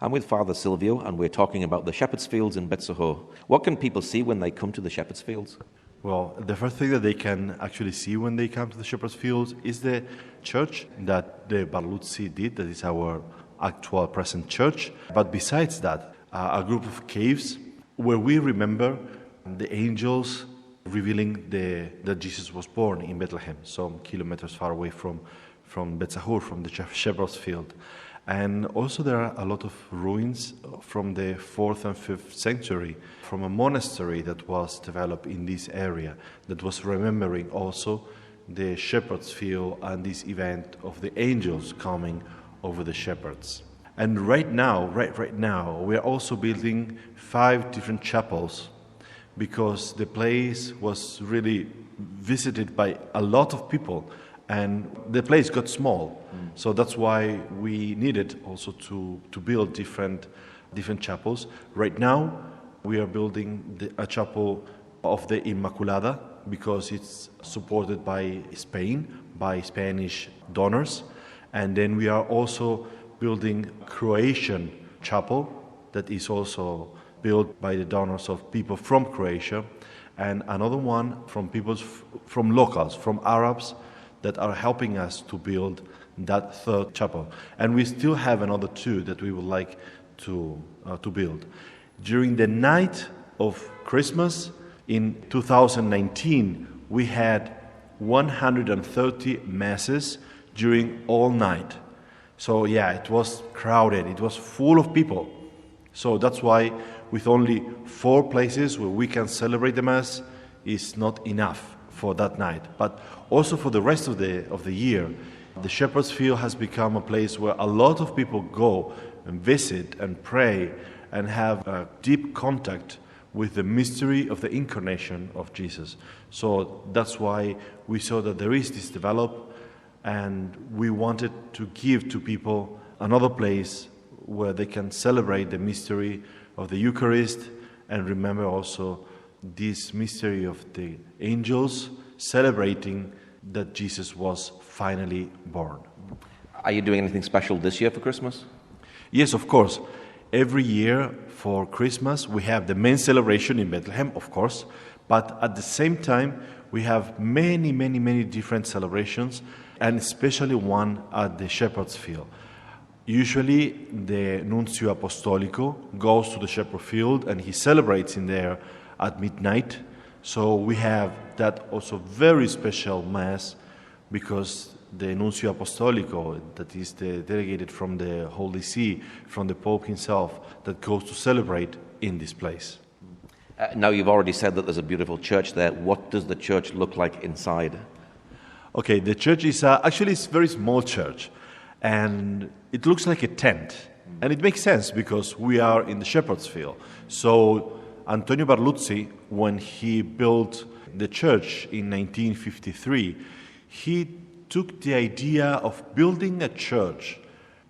I'm with Father Silvio, and we're talking about the Shepherd's Fields in Beit Sahour. What can people see when they come to the Shepherd's Fields? Well, the first thing that they can actually see when they come to the Shepherd's Fields is the church that the Barluzzi did, that is our actual present church. But besides that, a group of caves where we remember the angels revealing that Jesus was born in Bethlehem, some kilometers far away from Beit Sahour, from the Shepherd's Field. And also there are a lot of ruins from the 4th and 5th century, from a monastery that was developed in this area, that was remembering also the Shepherd's Field and this event of the angels coming over the shepherds. And right now, we are also building 5 different chapels, because the place was really visited by a lot of people, and the place got small. So that's why we needed also to build different chapels. Right now, we are building a chapel of the Immaculada, because it's supported by Spain, by Spanish donors. And then we are also building Croatian chapel that is also built by the donors of people from Croatia, and another one from locals, from Arabs, that are helping us to build that 3rd chapel. And we still have another 2 that we would like to build. During the night of Christmas in 2019, we had 130 masses during all night. So yeah, it was crowded, it was full of people. So that's why with only 4 places where we can celebrate the Mass is not enough for that night. But also for the rest of the year, the Shepherd's Field has become a place where a lot of people go and visit and pray and have a deep contact with the mystery of the incarnation of Jesus. So that's why we saw that there is this develop, and we wanted to give to people another place where they can celebrate the mystery of the Eucharist and remember also this mystery of the angels celebrating that Jesus was finally born. Are you doing anything special this year for Christmas? Yes, of course. Every year for Christmas we have the main celebration in Bethlehem, of course, but at the same time we have many different celebrations, and especially one at the Shepherd's Field. Usually the Nuncio Apostolico goes to the Shepherd's Field and he celebrates in there at midnight. So we have that also very special Mass, because the Nuncio Apostolico, that is the delegated from the Holy See, from the Pope himself, that goes to celebrate in this place. Now, you've already said that there's a beautiful church there. What does the church look like inside? Okay, the church is actually it's a very small church, and it looks like a tent. And it makes sense because we are in the Shepherd's Field. So Antonio Barluzzi, when he built the church in 1953, he took the idea of building a church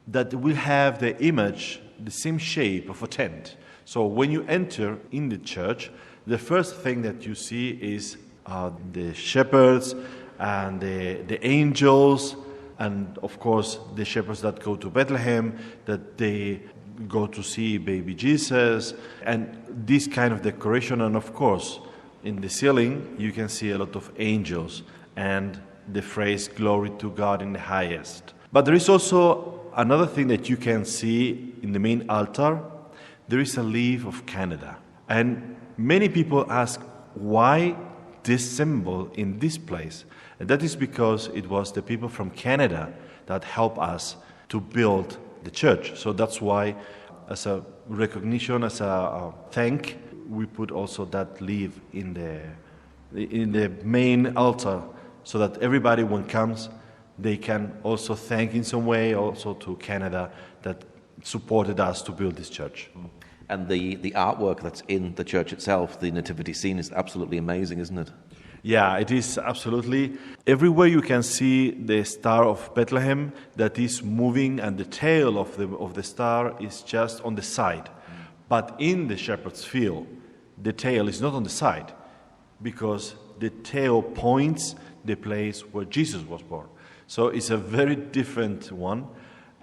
that will have the image, the same shape of a tent. So when you enter in the church, the first thing that you see is the shepherds and the angels, and of course the shepherds that go to Bethlehem, that they go to see baby Jesus, and this kind of decoration. And of course in the ceiling you can see a lot of angels and the phrase "Glory to God in the highest." But there is also another thing that you can see in the main altar. There is a leaf of Canada, and many people ask why this symbol in this place. And that is because it was the people from Canada that helped us to build the church. So that's why, as a recognition, as a thank, we put also that leaf in the main altar, so that everybody when comes, they can also thank in some way also to Canada that supported us to build this church. And the artwork that's in the church itself, the nativity scene, is absolutely amazing, isn't it? Yeah, it is absolutely. Everywhere you can see the Star of Bethlehem that is moving, and the tail of the star is just on the side. But in the Shepherd's Field, the tail is not on the side, because the tail points the place where Jesus was born. So it's a very different one.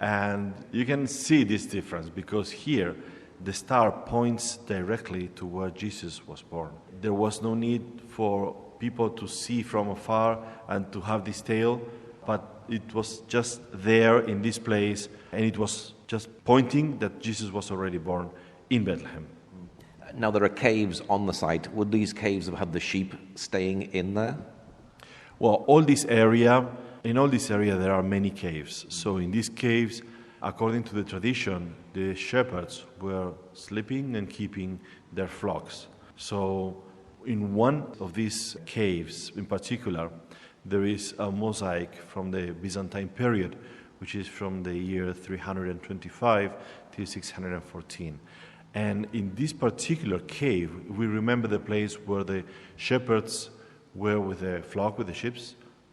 And you can see this difference because here the star points directly to where Jesus was born. There was no need for people to see from afar and to have this tale, but it was just there in this place, and it was just pointing that Jesus was already born in Bethlehem. Now, there are caves on the site. Would these caves have had the sheep staying in there? Well, in all this area there are many caves. So in these caves, according to the tradition, the shepherds were sleeping and keeping their flocks. So in one of these caves in particular, there is a mosaic from the Byzantine period, which is from the year 325 till 614. And in this particular cave, we remember the place where the shepherds were with the flock, with the sheep,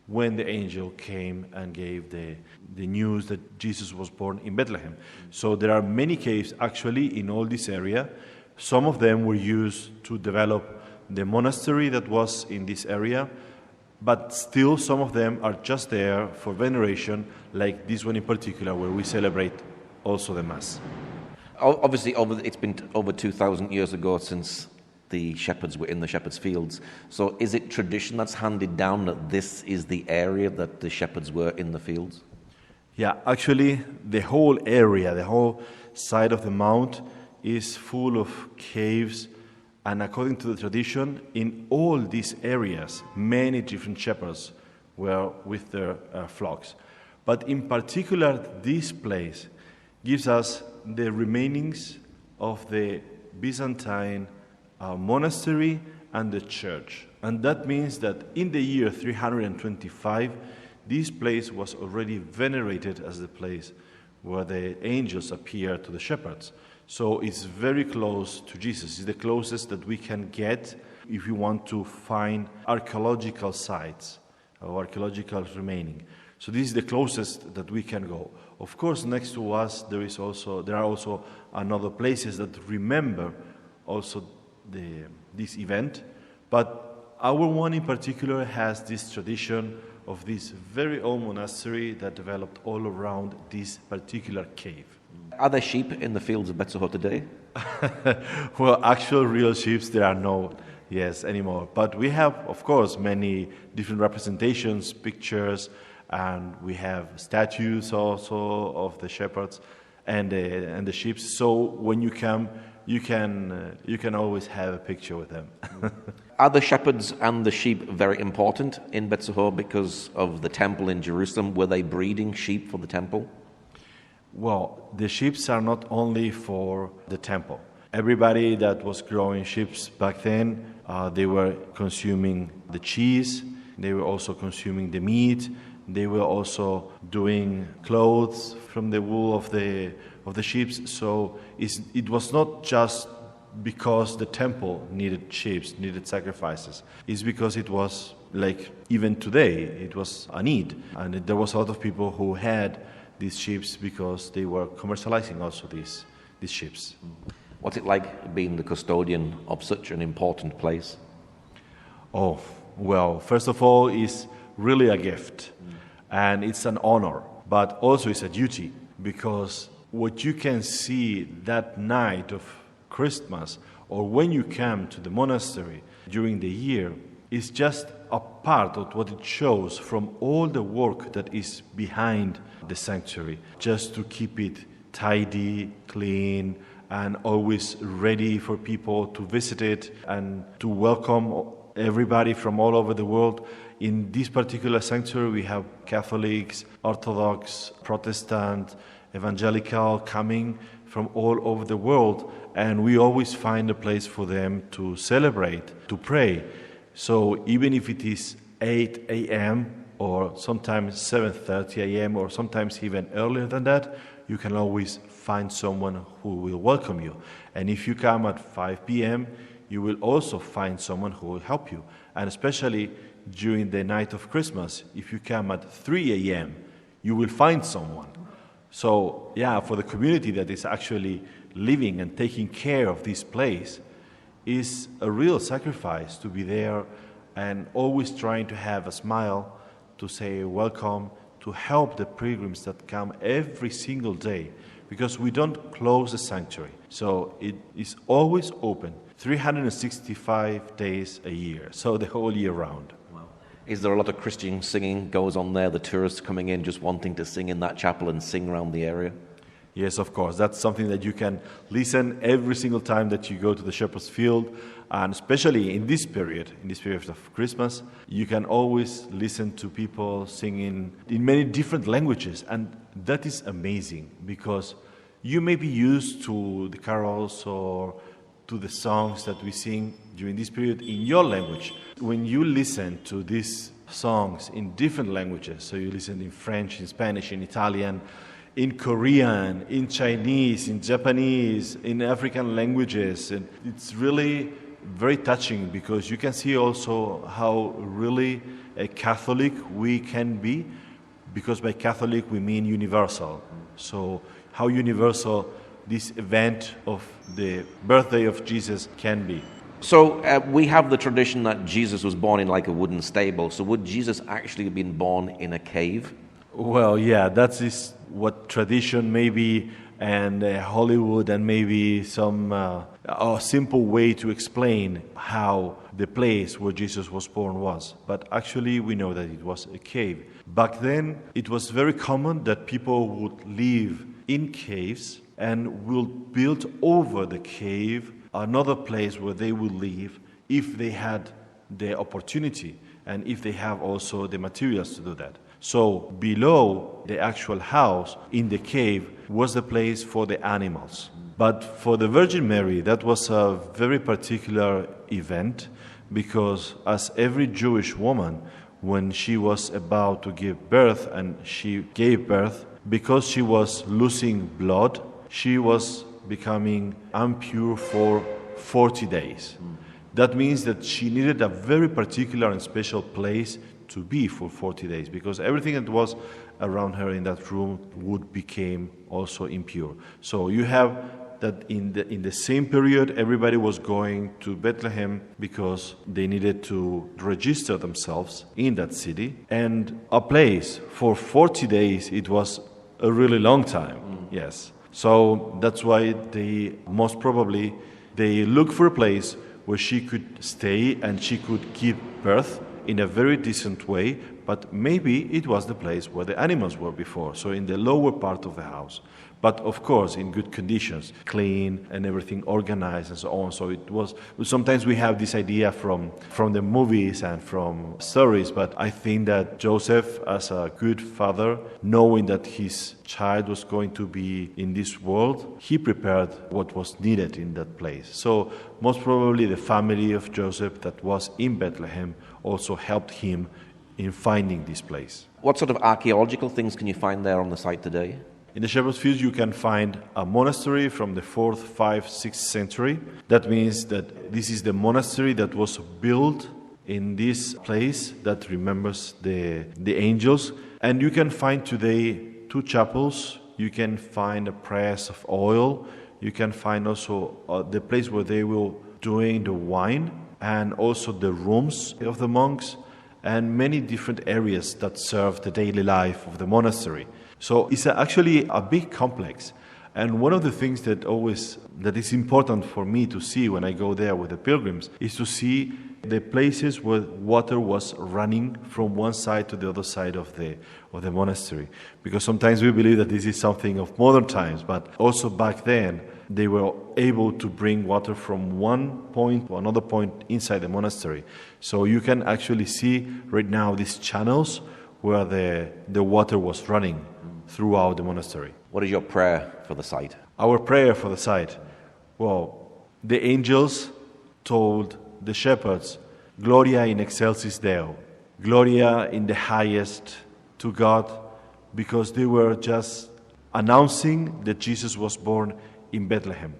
when the angel came and gave the news that Jesus was born in Bethlehem. So there are many caves actually in all this area. Some of them were used to develop the monastery that was in this area, but still some of them are just there for veneration, like this one in particular, where we celebrate also the Mass. Obviously, it's been over 2,000 years ago since the shepherds were in the shepherds' fields. So is it tradition that's handed down that this is the area that the shepherds were in the fields? Yeah, actually, the whole area, the whole side of the mount is full of caves. And according to the tradition, in all these areas, many different shepherds were with their flocks. But in particular, this place gives us the remainings of the Byzantine monastery and the church. And that means that in the year 325, this place was already venerated as the place where the angels appeared to the shepherds. So it's very close to Jesus. It's the closest that we can get if we want to find archaeological sites or archaeological remaining. So this is the closest that we can go. Of course, next to us there are also another places that remember also this event, but our one in particular has this tradition of this very old monastery that developed all around this particular cave. Are there sheep in the fields of Beit Sahour today? Well, actual real sheep there are no anymore. But we have, of course, many different representations, pictures, and we have statues also of the shepherds and the sheep. So when you come, you can always have a picture with them. Are the shepherds and the sheep very important in Beit Sahour because of the temple in Jerusalem? Were they breeding sheep for the temple? Well, the sheep are not only for the temple. Everybody that was growing sheep back then, they were consuming the cheese, they were also consuming the meat, they were also doing clothes from the wool of the sheep. So it was not just because the temple needed sheep, needed sacrifices. It's because it was like even today, it was a need. And there was a lot of people who had these sheep because they were commercializing also these sheep. What's it like being the custodian of such an important place? Oh, well, first of all, it's really a gift and it's an honor, but also it's a duty because what you can see that night of Christmas or when you come to the monastery during the year is just a part of what it shows from all the work that is behind the sanctuary, just to keep it tidy, clean, and always ready for people to visit it and to welcome everybody from all over the world. In this particular sanctuary, we have Catholics, Orthodox, Protestant, Evangelical coming from all over the world, and we always find a place for them to celebrate, to pray. So even if it is 8 a.m. or sometimes 7:30 a.m. or sometimes even earlier than that, you can always find someone who will welcome you. And if you come at 5 p.m., you will also find someone who will help you. And especially during the night of Christmas, if you come at 3 a.m., you will find someone. So, for the community that is actually living and taking care of this place, is a real sacrifice to be there and always trying to have a smile, to say welcome, to help the pilgrims that come every single day, because we don't close the sanctuary. So it is always open 365 days a year, so the whole year round. Is there a lot of Christian singing goes on there, the tourists coming in just wanting to sing in that chapel and sing around the area? Yes, of course. That's something that you can listen every single time that you go to the Shepherd's Field, and especially in this period of Christmas, you can always listen to people singing in many different languages, and that is amazing because you may be used to the carols or to the songs that we sing during this period in your language. When you listen to these songs in different languages, so you listen in French, in Spanish, in Italian, in Korean, in Chinese, in Japanese, in African languages, and it's really very touching because you can see also how really a Catholic we can be, because by Catholic we mean universal. So how universal this event of the birthday of Jesus can be. So we have the tradition that Jesus was born in like a wooden stable. So would Jesus actually have been born in a cave? Well, yeah, that is what tradition maybe, and Hollywood, and maybe some a simple way to explain how the place where Jesus was born was. But actually we know that it was a cave. Back then it was very common that people would live in caves and will build over the cave another place where they will live if they had the opportunity and if they have also the materials to do that. So below the actual house in the cave was the place for the animals. But for the Virgin Mary, that was a very particular event, because as every Jewish woman, when she was about to give birth, and she gave birth, because she was losing blood, she was becoming impure for 40 days. That means that she needed a very particular and special place to be for 40 days, because everything that was around her in that room would become also impure. So you have that in the same period, everybody was going to Bethlehem because they needed to register themselves in that city, and a place for 40 days, it was a really long time. Yes. So that's why they most probably they looked for a place where she could stay and she could give birth in a very decent way, but maybe it was the place where the animals were before, so in the lower part of the house. But of course, in good conditions, clean and everything organized and so on. So it was, sometimes we have this idea from the movies and from stories, but I think that Joseph, as a good father, knowing that his child was going to be in this world, he prepared what was needed in that place. So most probably the family of Joseph that was in Bethlehem also helped him in finding this place. What sort of archaeological things can you find there on the site today? In the Shepherd's Field, you can find a monastery from the 4th, 5th, 6th century. That means that this is the monastery that was built in this place that remembers the angels. And you can find today 2 chapels. You can find a press of oil. You can find also the place where they were doing the wine, and also the rooms of the monks, and many different areas that serve the daily life of the monastery. So it's actually a big complex. And one of the things that is important for me to see when I go there with the pilgrims is to see the places where water was running from one side to the other side of the monastery. Because sometimes we believe that this is something of modern times, but also back then they were able to bring water from one point to another point inside the monastery. So you can actually see right now these channels where the water was running throughout the monastery. What is your prayer for the site? Our prayer for the site? Well, the angels told the shepherds, Gloria in excelsis Deo, Gloria in the highest to God, because they were just announcing that Jesus was born in Bethlehem.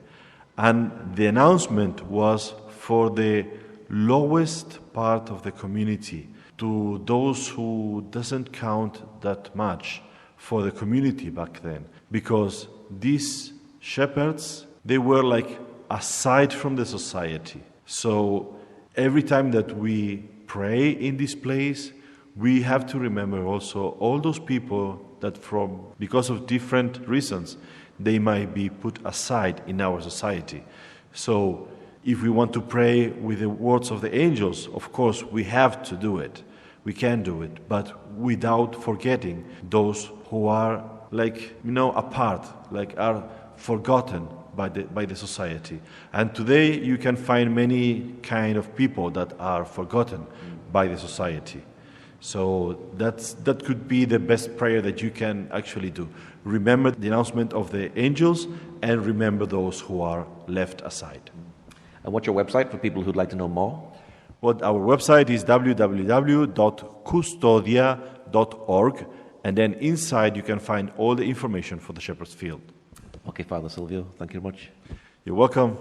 And the announcement was for the lowest part of the community, to those who doesn't count that much for the community back then, because these shepherds, they were like aside from the society. So every time that we pray in this place, we have to remember also all those people that because of different reasons, they might be put aside in our society. So if we want to pray with the words of the angels, of course we have to do it. We can do it, but without forgetting those who are apart, are forgotten by the society. And today you can find many kind of people that are forgotten by the society. So that could be the best prayer that you can actually do. Remember the announcement of the angels and remember those who are left aside. And what's your website for people who'd like to know more? Well, our website is www.custodia.org, and then inside you can find all the information for the Shepherd's Field. Okay, Father Silvio, thank you very much. You're welcome.